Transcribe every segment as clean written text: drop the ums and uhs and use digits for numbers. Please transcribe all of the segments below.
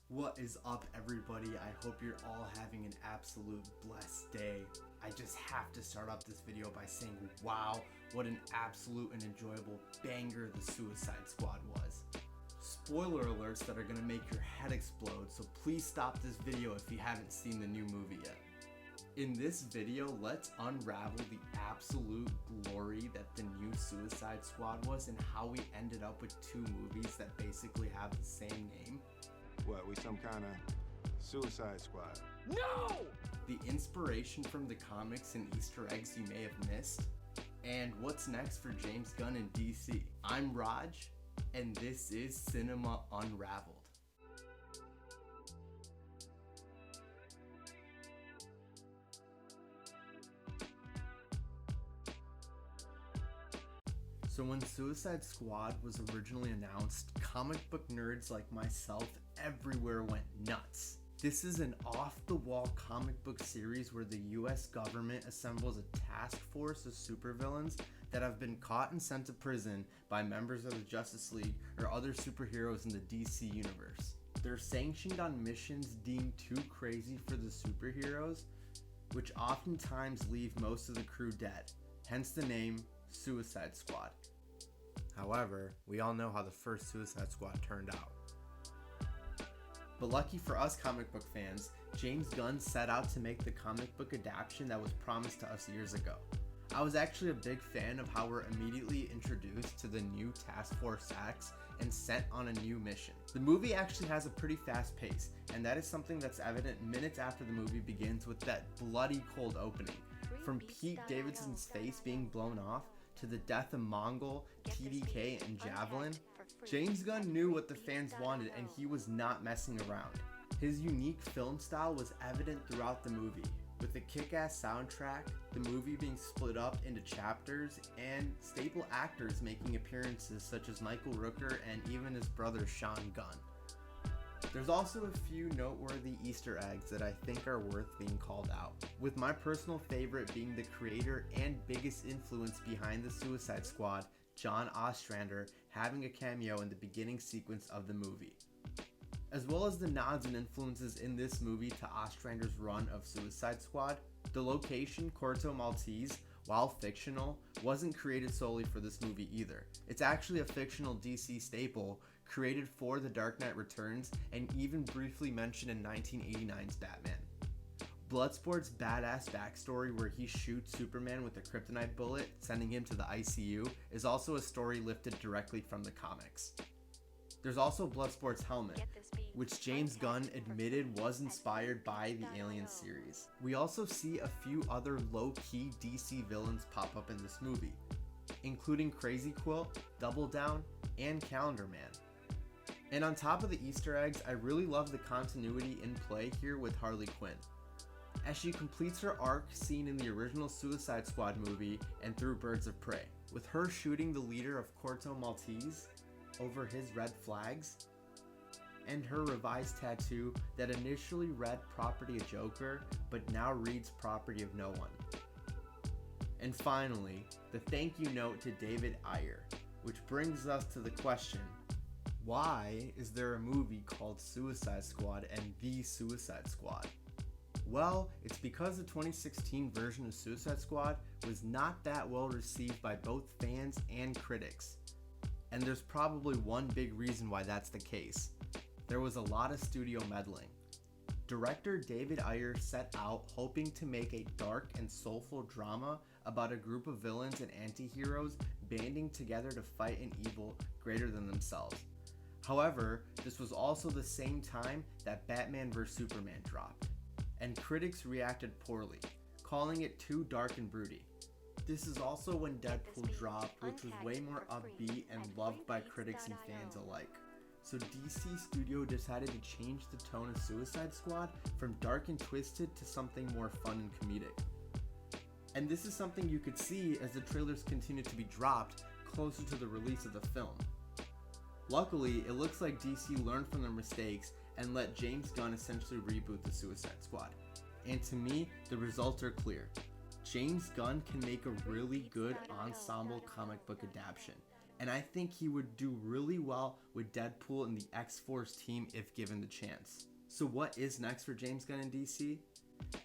What is up, everybody? I hope you're all having an absolute blessed day. I just have to start off this video by saying, wow, what an absolute and enjoyable banger the Suicide Squad was. Spoiler alerts that are gonna make your head explode, so please stop this video if you haven't seen the new movie yet. In this video, let's unravel the absolute glory that the new Suicide Squad was and how we ended up with two movies that basically have the same name. What, we some kind of Suicide Squad? No! The inspiration from the comics and Easter eggs you may have missed. And what's next for James Gunn and DC. I'm Raj, and this is Cinema Unraveled. So when Suicide Squad was originally announced, comic book nerds like myself everywhere went nuts. This is an off-the-wall comic book series where the US government assembles a task force of supervillains that have been caught and sent to prison by members of the Justice League or other superheroes in the DC universe. They're sanctioned on missions deemed too crazy for the superheroes, which oftentimes leave most of the crew dead, hence the name Suicide Squad. However, we all know how the first Suicide Squad turned out. But lucky for us comic book fans, James Gunn set out to make the comic book adaptation that was promised to us years ago. I was actually a big fan of how we're immediately introduced to the new Task Force X and sent on a new mission. The movie actually has a pretty fast pace, and that is something that's evident minutes after the movie begins with that bloody cold opening. From Pete Davidson's face being blown off to the death of Mongol, TDK, and Javelin, James Gunn knew what the fans wanted and he was not messing around. His unique film style was evident throughout the movie, with a kick-ass soundtrack, the movie being split up into chapters, and staple actors making appearances such as Michael Rooker and even his brother Sean Gunn. There's also a few noteworthy Easter eggs that I think are worth being called out, with my personal favorite being the creator and biggest influence behind the Suicide Squad, John Ostrander, having a cameo in the beginning sequence of the movie. As well as the nods and influences in this movie to Ostrander's run of Suicide Squad, the location, Corto Maltese, while fictional, wasn't created solely for this movie either. It's actually a fictional DC staple created for The Dark Knight Returns and even briefly mentioned in 1989's Batman. Bloodsport's badass backstory where he shoots Superman with a kryptonite bullet, sending him to the ICU, is also a story lifted directly from the comics. There's also Bloodsport's helmet, which James Gunn admitted was inspired by the Alien series. We also see a few other low-key DC villains pop up in this movie, including Crazy Quilt, Double Down, and Calendar Man. And on top of the Easter eggs, I really love the continuity in play here with Harley Quinn, as she completes her arc seen in the original Suicide Squad movie and through Birds of Prey, with her shooting the leader of Corto Maltese over his red flags, and her revised tattoo that initially read property of Joker, but now reads property of no one. And finally, the thank you note to David Ayer, which brings us to the question, why is there a movie called Suicide Squad and The Suicide Squad? Well, it's because the 2016 version of Suicide Squad was not that well received by both fans and critics. And there's probably one big reason why that's the case. There was a lot of studio meddling. Director David Ayer set out hoping to make a dark and soulful drama about a group of villains and anti-heroes banding together to fight an evil greater than themselves. However, this was also the same time that Batman vs Superman dropped, and critics reacted poorly, calling it too dark and broody. This is also when Deadpool dropped, which was way more upbeat and loved by critics and fans alike. So DC Studio decided to change the tone of Suicide Squad from dark and twisted to something more fun and comedic. And this is something you could see as the trailers continued to be dropped closer to the release of the film. Luckily, it looks like DC learned from their mistakes and let James Gunn essentially reboot the Suicide Squad. And to me, the results are clear. James Gunn can make a really good ensemble comic book adaptation, and I think he would do really well with Deadpool and the X-Force team if given the chance. So what is next for James Gunn in DC?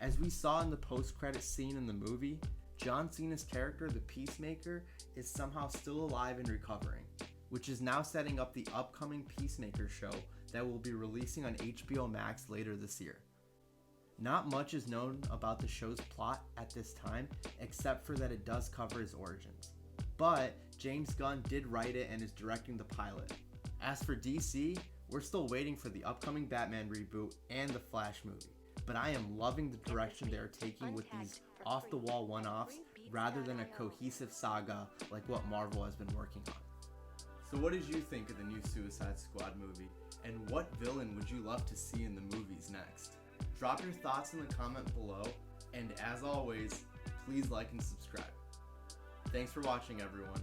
As we saw in the post-credits scene in the movie, John Cena's character, the Peacemaker, is somehow still alive and recovering, which is now setting up the upcoming Peacemaker Show that will be releasing on HBO Max later this year. Not much is known about the show's plot at this time, except for that it does cover his origins. But James Gunn did write it and is directing the pilot. As for DC, we're still waiting for the upcoming Batman reboot and the Flash movie, but I am loving the direction they are taking with these off-the-wall one-offs rather than a cohesive saga like what Marvel has been working on. So what did you think of the new Suicide Squad movie, and what villain would you love to see in the movies next? Drop your thoughts in the comment below, and as always, please like and subscribe. Thanks for watching, everyone.